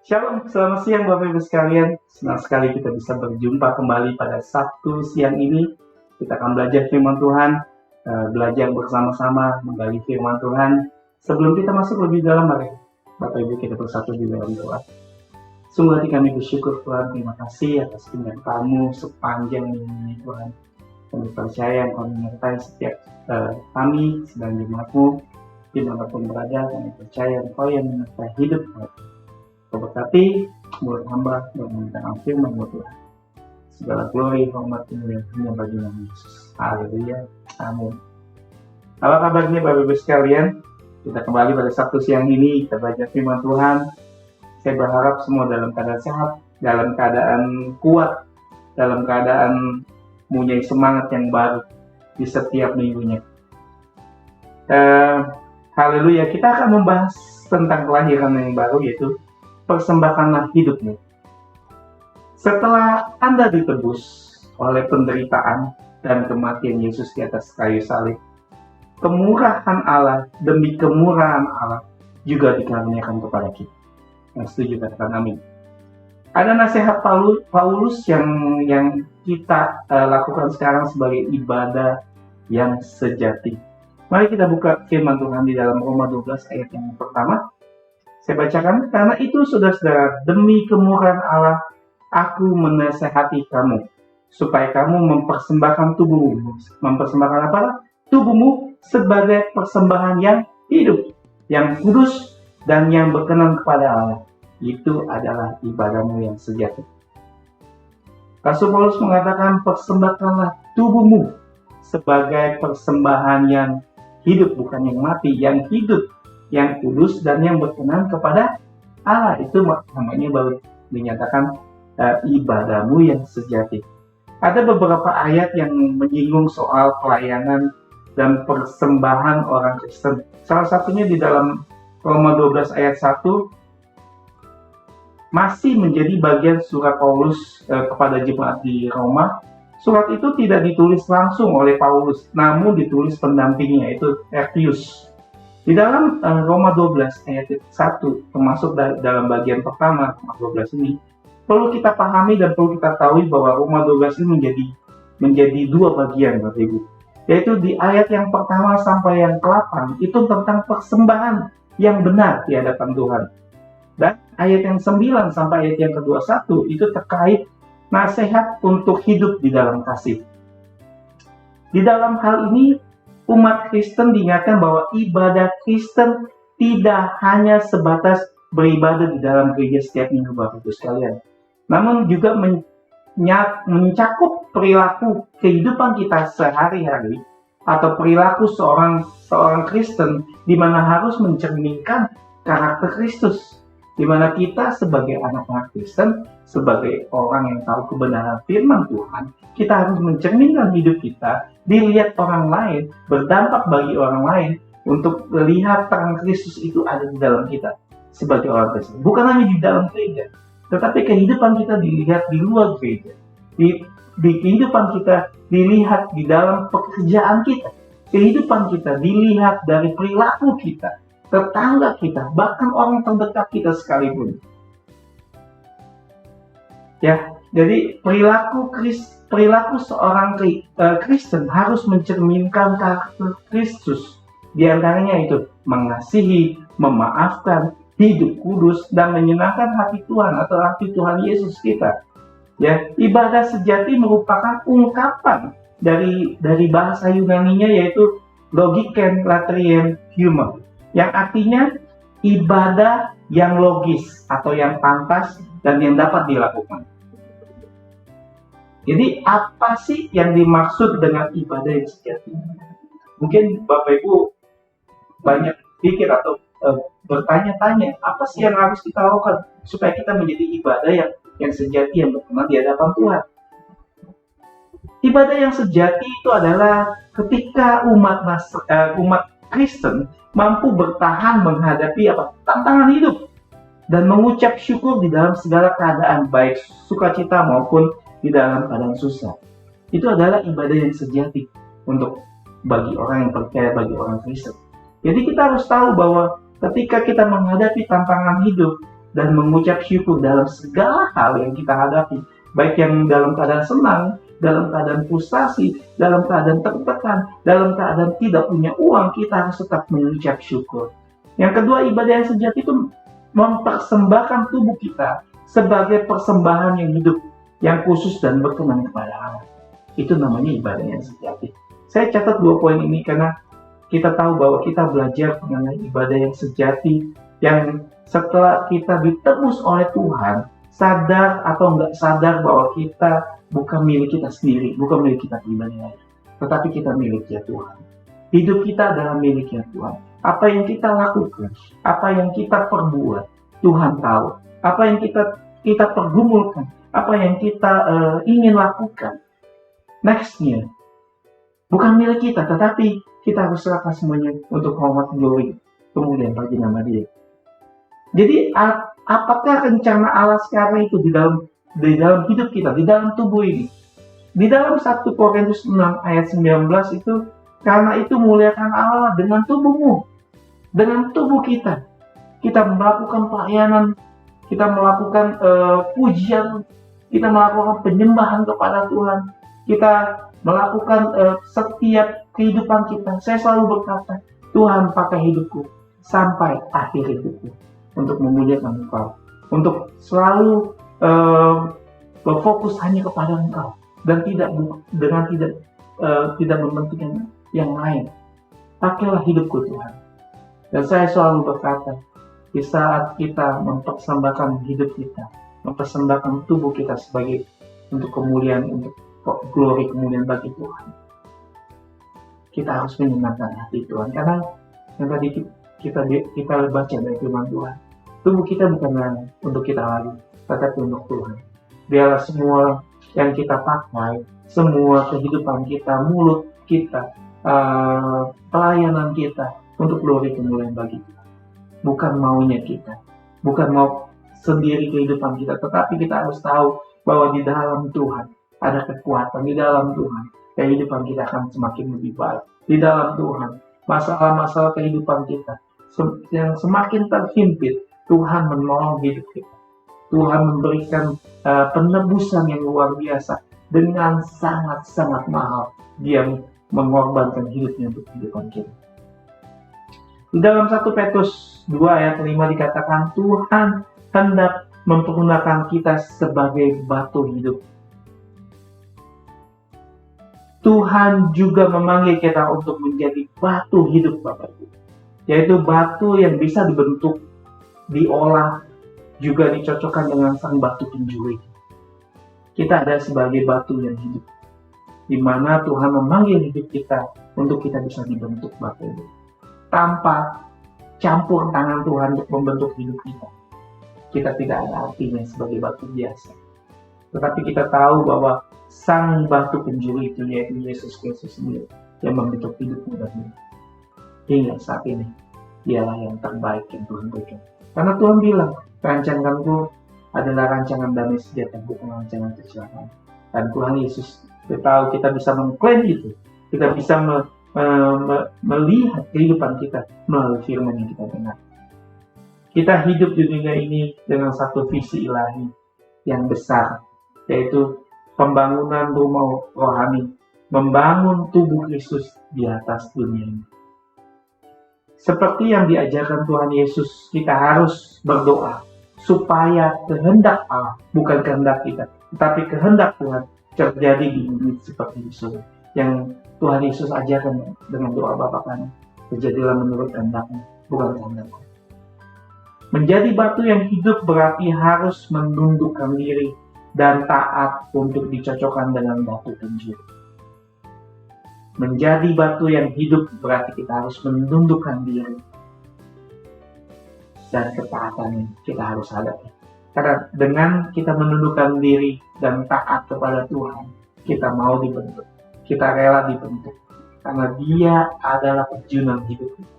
Shalom, selamat siang Bapak Ibu sekalian. Senang sekali kita bisa berjumpa kembali pada Sabtu siang ini. Kita akan belajar firman Tuhan, belajar bersama-sama menggali firman Tuhan. Sebelum kita masuk lebih dalam, mari Bapak Ibu kita bersatu di dalam doa. Sungguh hati kami bersyukur Tuhan, terima kasih atas penyertaan-Mu sepanjang minggu ini Tuhan. Kami percaya Engkau menyertai setiap kami sedang jemaat-Mu dimanapun berada. Kami percaya Engkau yang menyertai hidup kami. Berkati mulut hamba dan memberikan firman Tuhan. Segala glory, hormat, kemuliaan hanya bagi nama Yesus. Haleluya. Amin. Apa kabarnya Bapak Ibu sekalian? Kita kembali pada Sabtu siang ini, kita belajar firman Tuhan. Saya berharap semua dalam keadaan sehat, dalam keadaan kuat, dalam keadaan mempunyai semangat yang baru di setiap minggunya. Haleluya. Kita akan membahas tentang kelahiran yang baru, yaitu persembahkanlah hidupmu. Setelah Anda ditebus oleh penderitaan dan kematian Yesus di atas kayu salib, kemurahan Allah demi kemurahan Allah juga dikaruniakan kepada kita. Yang setuju katakan amin. Ada nasihat Paulus yang kita lakukan sekarang sebagai ibadah yang sejati. Mari kita buka firman Tuhan di dalam Roma 12 ayat yang pertama. Saya bacakan, karena itu saudara-saudara, demi kemurahan Allah, aku menasihati kamu, supaya kamu mempersembahkan tubuhmu. Mempersembahkan apa? Tubuhmu sebagai persembahan yang hidup, yang kudus, dan yang berkenan kepada Allah. Itu adalah ibadahmu yang sejati. Rasul Paulus mengatakan, persembahkanlah tubuhmu sebagai persembahan yang hidup, bukan yang mati, yang hidup, yang kudus dan yang berkenan kepada Allah. Itu namanya baru dinyatakan ibadahmu yang sejati. Ada beberapa ayat yang menyinggung soal pelayanan dan persembahan orang Kristen. Salah satunya di dalam Roma 12 ayat 1 masih menjadi bagian surat Paulus kepada jemaat di Roma. Surat itu tidak ditulis langsung oleh Paulus, namun ditulis pendampingnya, yaitu Tertius. Di dalam Roma 12 ayat 1, termasuk dalam bagian pertama Roma 12 ini, perlu kita pahami dan perlu kita tahu bahwa Roma 12 ini menjadi dua bagian, Bapak Ibu. Yaitu di ayat yang pertama sampai yang ke-8, itu tentang persembahan yang benar di hadapan Tuhan. Dan ayat yang 9 sampai ayat yang ke-21, itu terkait nasihat untuk hidup di dalam kasih. Di dalam hal ini, umat Kristen diingatkan bahwa ibadah Kristen tidak hanya sebatas beribadah di dalam gereja setiap minggu, Bapak Ibu sekalian, namun juga mencakup perilaku kehidupan kita sehari-hari atau perilaku seorang Kristen, di mana harus mencerminkan karakter Kristus, di mana kita sebagai anak-anak Kristen, sebagai orang yang tahu kebenaran firman Tuhan, kita harus mencerminkan hidup kita, dilihat orang lain, berdampak bagi orang lain, untuk melihat terang Kristus itu ada di dalam kita sebagai orang Kristen. Bukan hanya di dalam gereja, tetapi kehidupan kita dilihat di luar gereja. Di kehidupan kita dilihat di dalam pekerjaan kita. Kehidupan kita dilihat dari perilaku kita, tetangga kita, bahkan orang terdekat kita sekalipun. Ya, jadi perilaku seorang Kristen harus mencerminkan karakter Kristus. Di antaranya itu mengasihi, memaafkan, hidup kudus, dan menyenangkan hati Tuhan atau hati Tuhan Yesus kita. Ya, ibadah sejati merupakan ungkapan dari bahasa Yunani-nya, yaitu logiken latrien humor, yang artinya ibadah yang logis atau yang pantas dan yang dapat dilakukan. Jadi apa sih yang dimaksud dengan ibadah yang sejati? Mungkin Bapak Ibu banyak pikir atau bertanya-tanya, apa sih yang harus kita lakukan supaya kita menjadi ibadah yang sejati, yang berkenan di hadapan Tuhan? Ibadah yang sejati itu adalah ketika umat Kristen mampu bertahan menghadapi tantangan hidup dan mengucap syukur di dalam segala keadaan, baik sukacita maupun di dalam keadaan susah. Itu adalah ibadah yang sejati bagi orang yang percaya, bagi orang Kristen. Jadi kita harus tahu bahwa ketika kita menghadapi tantangan hidup, dan mengucap syukur dalam segala hal yang kita hadapi, baik yang dalam keadaan senang, dalam keadaan frustasi, dalam keadaan tertekan, dalam keadaan tidak punya uang, kita harus tetap mengucap syukur. Yang kedua, ibadah yang sejati itu mempersembahkan tubuh kita sebagai persembahan yang hidup, yang khusus dan berkenan kepada Allah. Itu namanya ibadah yang sejati. Saya catat 2 poin ini karena kita tahu bahwa kita belajar mengenai ibadah yang sejati, yang setelah kita ditebus oleh Tuhan, sadar atau enggak sadar bahwa kita bukan milik kita sendiri, bukan milik kita pribadi, tetapi kita miliknya Tuhan. Hidup kita adalah miliknya Tuhan. Apa yang kita lakukan, apa yang kita perbuat, Tuhan tahu. Apa yang kita pergumulkan, apa yang kita ingin lakukan, nextnya bukan milik kita, tetapi kita harus serahkan semuanya untuk hormat, glory, kemuliaan bagi nama Dia. Jadi apakah rencana Allah sekarang itu di dalam hidup kita, di dalam tubuh ini? Di dalam 1 Korintus 6 ayat 19 itu, karena itu muliakan Allah dengan tubuhmu, dengan tubuh kita. Kita melakukan pelayanan, kita melakukan pujian, kita melakukan penyembahan kepada Tuhan, kita melakukan setiap kehidupan kita. Saya selalu berkata, Tuhan pakai hidupku sampai akhir hidupku untuk memuliakan Engkau, untuk selalu berfokus hanya kepada Engkau dan tidak mementingkan yang lain. Pakailah hidupku Tuhan. Dan saya selalu berkata, di saat kita mempersembahkan hidup kita, mempersembahkan tubuh kita sebagai untuk kemuliaan, untuk glory kemuliaan bagi Tuhan, kita harus menyenangkan hati Tuhan. Karena yang tadi kita baca dari firman Tuhan, tubuh kita bukanlah untuk kita lagi, tetapi untuk Tuhan. Biarlah semua yang kita pakai, semua kehidupan kita, mulut kita, pelayanan kita, untuk glory kemuliaan bagi Tuhan. Bukan maunya kita, bukan mau sendiri kehidupan kita, tetapi kita harus tahu bahwa di dalam Tuhan ada kekuatan, di dalam Tuhan kehidupan kita akan semakin lebih baik. Di dalam Tuhan, masalah-masalah kehidupan kita yang semakin terhimpit, Tuhan menolong hidup kita. Tuhan memberikan penebusan yang luar biasa dengan sangat-sangat mahal. Dia mengorbankan hidupnya untuk kehidupan kita. Di dalam 1 Petrus 2 ayat 5 dikatakan, Tuhan hendak mempergunakan kita sebagai batu hidup. Tuhan juga memanggil kita untuk menjadi batu hidup, Bapak Ibu. Yaitu batu yang bisa dibentuk, diolah, juga dicocokkan dengan sang batu penjuri. Kita ada sebagai batu yang hidup, di mana Tuhan memanggil hidup kita untuk kita bisa dibentuk, Bapak Ibu. Tanpa campur tangan Tuhan untuk membentuk hidup kita, kita tidak ada artinya sebagai batu biasa. Tetapi kita tahu bahwa sang batu penjuri itu, yaitu Yesus Kristus sendiri, yang membentuk hidupmu dan hidup. Hingga saat ini, dialah yang terbaik yang Tuhan berikan. Karena Tuhan bilang, rancanganku adalah rancangan damai sejahtera, bukan rancangan kecelakaan. Dan Tuhan Yesus, kita tahu kita bisa mengklaim itu, kita bisa melihat kehidupan kita melalui firman yang kita dengar. Kita hidup di dunia ini dengan satu visi ilahi yang besar, yaitu pembangunan rumah rohani, membangun tubuh Kristus di atas dunia ini. Seperti yang diajarkan Tuhan Yesus, kita harus berdoa supaya kehendak Allah, bukan kehendak kita, tetapi kehendak Tuhan terjadi di bumi seperti di surga. Yang Tuhan Yesus ajarkan dengan doa Bapa Kami, terjadilah menurut kehendak-Mu, bukan kehendak-Ku. Menjadi batu yang hidup berarti harus menundukkan diri dan taat untuk dicocokkan dengan batu penjuri. Menjadi batu yang hidup berarti kita harus menundukkan diri dan ketaatan kita harus hadapi. Karena dengan kita menundukkan diri dan taat kepada Tuhan, kita mau dibentuk. Kita rela dibentuk, karena Dia adalah pejuang hidup kita.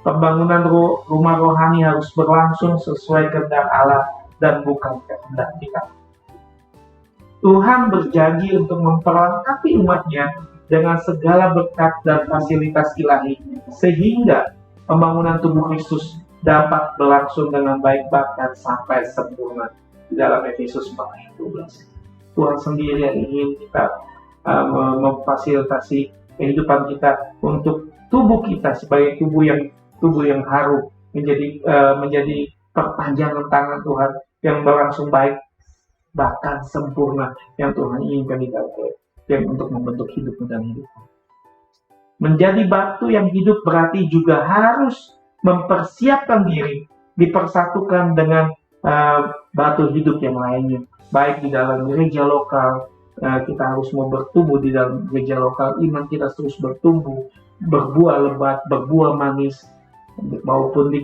Pembangunan rumah rohani harus berlangsung sesuai kehendak Allah dan bukan kehendak kita. Tuhan berjanji untuk memperlengkapi umatnya dengan segala berkat dan fasilitas ilahi, sehingga pembangunan tubuh Kristus dapat berlangsung dengan baik bahkan sampai sempurna. Di dalam Efesus 4 ayat 12. Tuhan sendiri yang ingin kita memfasilitasi kehidupan kita untuk tubuh kita sebagai tubuh yang harum menjadi perpanjangan tangan Tuhan yang berlangsung baik bahkan sempurna yang Tuhan inginkan kita yang untuk membentuk hidup dan hidup. Menjadi batu yang hidup berarti juga harus mempersiapkan diri dipersatukan dengan batu hidup yang lainnya, baik di dalam gereja lokal. Kita harus mau bertumbuh di dalam gereja lokal, iman kita terus bertumbuh, berbuah lebat, berbuah manis, maupun di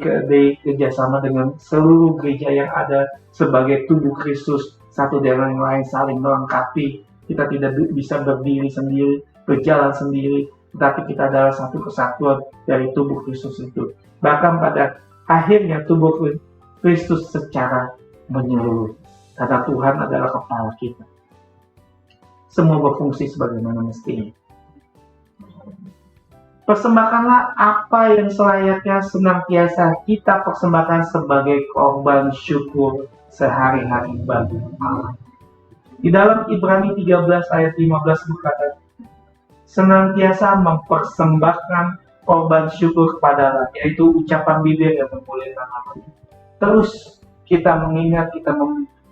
kerjasama dengan seluruh gereja yang ada sebagai tubuh Kristus, satu dengan yang lain saling melengkapi. Kita tidak bisa berdiri sendiri, berjalan sendiri, tetapi kita adalah satu kesatuan dari tubuh Kristus itu. Bahkan pada akhirnya tubuh Kristus secara menyeluruh, karena Tuhan adalah kepala kita. Semua berfungsi sebagaimana mestinya. Persembahkanlah apa yang selayaknya senantiasa kita persembahkan sebagai korban syukur sehari-hari bagi Allah. Di dalam Ibrani 13 ayat 15 berkata, senantiasa mempersembahkan korban syukur kepada Allah, yaitu ucapan bibir yang memuliakan Allah. Terus kita mengingat, kita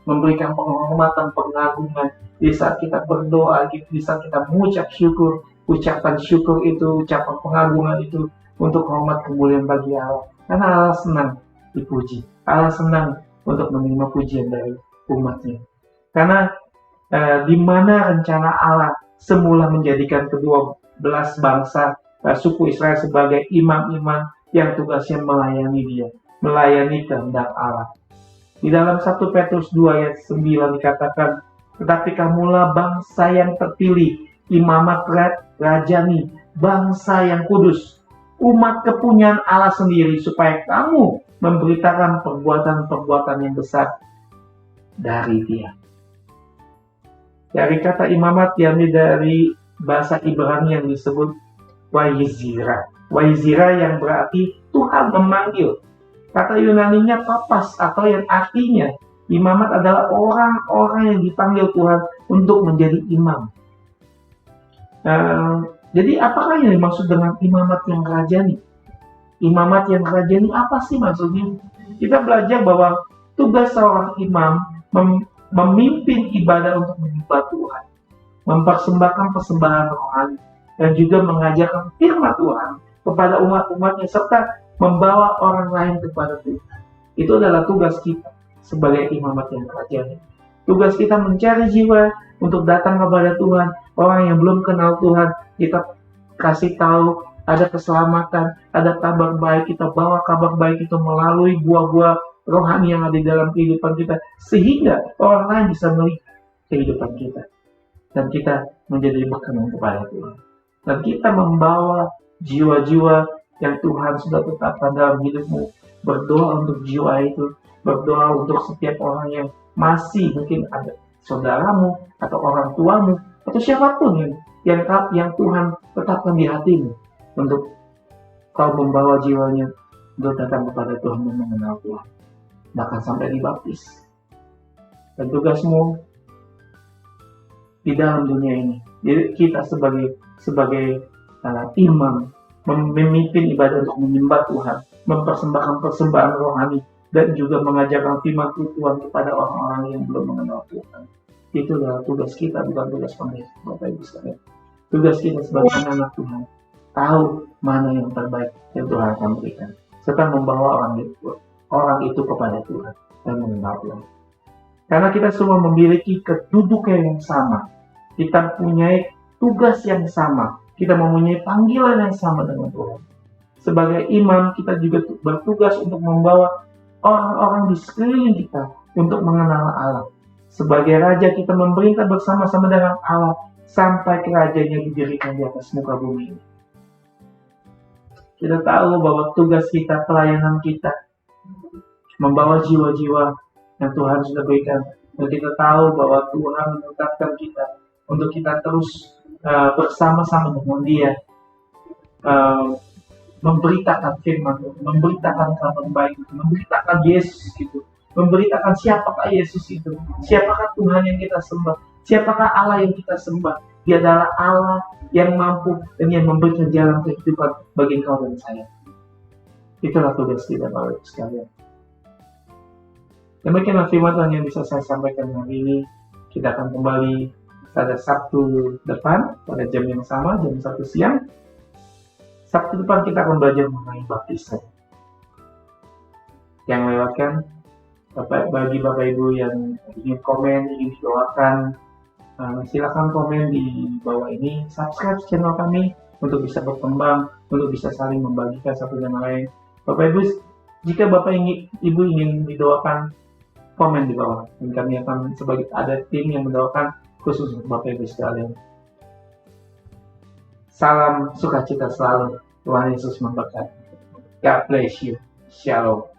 memberikan penghormatan, pengagungan di saat kita berdoa, di saat kita mengucap syukur. Ucapan syukur itu, ucapan pengagungan itu untuk hormat kemuliaan bagi Allah. Karena Allah senang dipuji, Allah senang untuk menerima pujian dari umatnya. Karena di mana rencana Allah semula menjadikan kedua belas bangsa suku Israel sebagai imam-imam yang tugasnya melayani Dia, melayani kehendak Allah. Di dalam 1 Petrus 2 ayat 9 dikatakan, tetapi kamulah bangsa yang terpilih, imamat rajani, bangsa yang kudus, umat kepunyaan Allah sendiri, supaya kamu memberitakan perbuatan-perbuatan yang besar dari Dia. Dari kata imamat diambil dari bahasa Ibrani yang disebut Wayizira. Wayizira yang berarti Tuhan memanggil. Kata Yunaninya papas, atau yang artinya imamat adalah orang-orang yang dipanggil Tuhan untuk menjadi imam. Jadi apakah yang dimaksud dengan imamat yang rajani? Imamat yang rajani apa sih maksudnya? Kita belajar bahwa tugas seorang imam memimpin ibadah untuk menyembah Tuhan, mempersembahkan persembahan rohani, dan juga mengajarkan firman Tuhan kepada umat-umatnya, serta membawa orang lain kepada Tuhan. Itu adalah tugas kita sebagai imamat yang rajani. Tugas kita mencari jiwa untuk datang kepada Tuhan. Orang yang belum kenal Tuhan, kita kasih tahu ada keselamatan, ada kabar baik. Kita bawa kabar baik itu melalui buah-buah rohani yang ada di dalam kehidupan kita, sehingga orang lain bisa melihat kehidupan kita, dan kita menjadi berkenan kepada Tuhan. Dan kita membawa jiwa-jiwa yang Tuhan sudah tetapkan dalam hidupmu. Berdoa untuk jiwa itu, berdoa untuk setiap orang yang masih mungkin ada saudaramu atau orang tuamu atau siapapun yang Tuhan tetapkan di hatimu, untuk kau membawa jiwanya untuk datang kepada Tuhan dan mengenal Tuhan, bahkan sampai dibaptis. Dan tugasmu di dalam dunia ini, jadi kita sebagai imam, memimpin ibadah untuk menyembah Tuhan, mempersembahkan persembahan rohani, dan juga mengajarkan firman Tuhan kepada orang-orang yang belum mengenal Tuhan. Itu adalah tugas kita, bukan tugas pemerintah, Bapak Ibu sekalian. Tugas kita sebagai anak Tuhan, tahu mana yang terbaik yang Tuhan akan berikan, serta membawa orang itu kepada Tuhan dan mengenal Tuhan. Karena kita semua memiliki kedudukan yang sama, kita punya tugas yang sama, kita mempunyai panggilan yang sama dengan Tuhan. Sebagai imam, kita juga bertugas untuk membawa orang-orang di sekeliling kita untuk mengenal Allah. Sebagai raja, kita memerintah bersama-sama dengan Allah sampai kerajanya didirikan di atas muka bumi ini. Kita tahu bahwa tugas kita, pelayanan kita, membawa jiwa-jiwa yang Tuhan sudah berikan. Dan kita tahu bahwa Tuhan menetapkan kita untuk kita terus bersama-sama dengan Dia, memberitakan firman Tuhan, memberitakan kabar baik, memberitakan Yesus itu, memberitakan siapakah Yesus itu, siapakah Tuhan yang kita sembah, siapakah Allah yang kita sembah. Dia adalah Allah yang mampu dan yang memberikan jalan kehidupan bagi engkau dan saya. Itulah tugas kita, Bapak Ibu sekalian. Demikianlah firman Tuhan yang bisa saya sampaikan hari ini. Kita akan kembali pada Sabtu depan, pada jam yang sama, jam 1 siang. Sabtu depan kita akan belajar mengenai baptisan. Yang melewatkan, bagi Bapak Ibu yang ingin komen, ingin didoakan, silakan komen di bawah ini. Subscribe channel kami untuk bisa berkembang, untuk bisa saling membagikan satu sama lain. Bapak Ibu, jika Bapak Ibu ingin didoakan, komen di bawah. Dan kami akan sebagai ada tim yang mendoakan khusus untuk Bapak Ibu sekalian. Salam sukacita selalu. Tuhan Yesus memberkati. God bless you. Shalom.